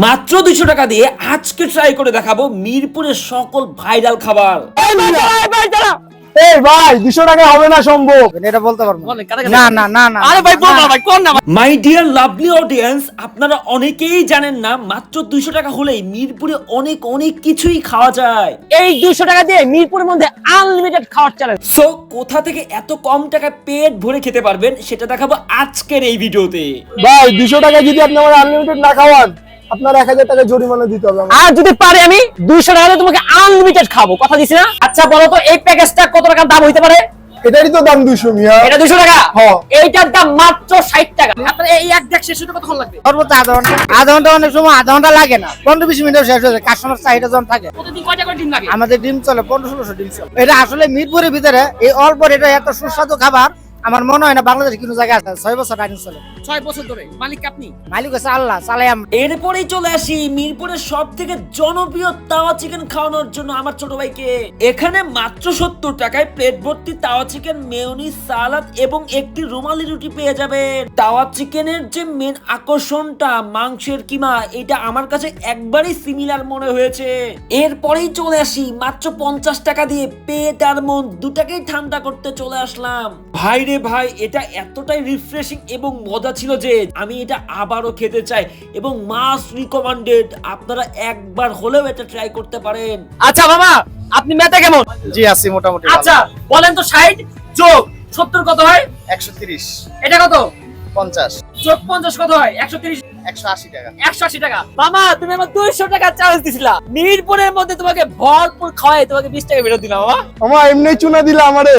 মাত্র 200 টাকা দিয়ে আজকে ট্রাই করে দেখাবো মিরপুরের সকল ভাইরাল খাবার। এই ভাই 200 টাকা হবে না সম্ভব। এটা বলতে পারবো না না না না আরে ভাই বল না ভাই কোন না মাই ডিয়ার লাভলি অডিয়েন্স, আপনারা অনেকেই জানেন না মাত্র 200 টাকা হলেই মিরপুরে অনেক অনেক কিছুই খাওয়া যায়। এই 200 টাকা দিয়ে মিরপুরের মধ্যে আনলিমিটেড খাওয়ার চ্যালেঞ্জ। সো কোথা থেকে এত কম টাকায় পেট ভরে খেতে পারবেন সেটা দেখাবো আজকের এই ভিডিওতে। ভাই 200 টাকা যদি আপনি আমার আনলিমিটেড না খাওয়ান আপনার 1000 টাকা জরিমানা দিতে হবে আমাকে। আর যদি পারি আমি 200 টাকা দিয়ে তোমাকে আনলিমিটেড খাবো, কথা দিছি না? আচ্ছা বলো তো এই প্যাকেজটা কত টাকা দাম হইতে পারে? এটারই তো দাম 200 মিয়া। এটা 200 টাকা। হ্যাঁ। এইটার দাম মাত্র 60 টাকা। আপনার এই এক দেখ শেষ হতে কতক্ষণ লাগবে? সর্বোচ্চ আধা ঘন্টা অনেক সময় আধা ঘন্টা লাগে না, 15-20 মিনিটও শেষ হয়ে যায়। কাস্টমার চাহিদা যখন থাকে। প্রতিদিন কয়টা করে ডিম লাগে? আমাদের ডিম চলে 1500-1600 ডিম চলে। এটা আসলে মিরপুরের ভিতরে এই অল্প রেটে এত সুস্বাদু খাবার আমার মনে হয় না বাংলাদেশে কোনো জায়গায় আছে। 6 বছর রানিং চলে। 6 বছর ধরে। মালিক আপনি? মালিক হচ্ছে আল্লাহ, চালাই আমরা। এরপরেই চলে আসি মিরপুরের সব থেকে জনপ্রিয় তাওয়া চিকেন খাওয়ানোর জন্য আমার ছোট ভাইকে। এখানে মাত্র 70 টাকায় প্লেট ভর্তি তাওয়া চিকেন, মেয়োনিজ, সালাদ এবং একটি রুমালি রুটি পেয়ে যাবেন। তাওয়া চিকেনের যে মেন আকর্ষণটা মাংসের কিমা, এটা আমার কাছে একবারই সিমিলার মনে হয়েছে। এরপরেই চলে আসি মাত্র 50 টাকা দিয়ে পেট আর মন দুটাকেই ঠান্ডা করতে চলে আসলাম। ভাই রে ভাই, এটা এতটাই রিফ্রেশিং এবং মজা ছিল যে আমি এটা আবারও খেতে চাই এবং মাস্ট রিকমেন্ডেড, আপনারা একবার হলেও এটা ট্রাই করতে পারেন। আচ্ছা বাবা, আপনি মেতে কেমন? জি আছি মোটামুটি। আচ্ছা বলেন তো 60 যোগ 70 কত হয়? 130, এটা কত? 50, যোগ 50 কত হয়? 130, 180 টাকা। 180 টাকা। মামা তুমি আমার 200 টাকা চ্যালেঞ্জ দিছিলা, মিরপুরের মধ্যে তোমাকে ভরপুর খাওয়াই তোমাকে 20 টাকা ফেরত দিলাম বাবা। আমার এমনি চুনা দিলা আমারে।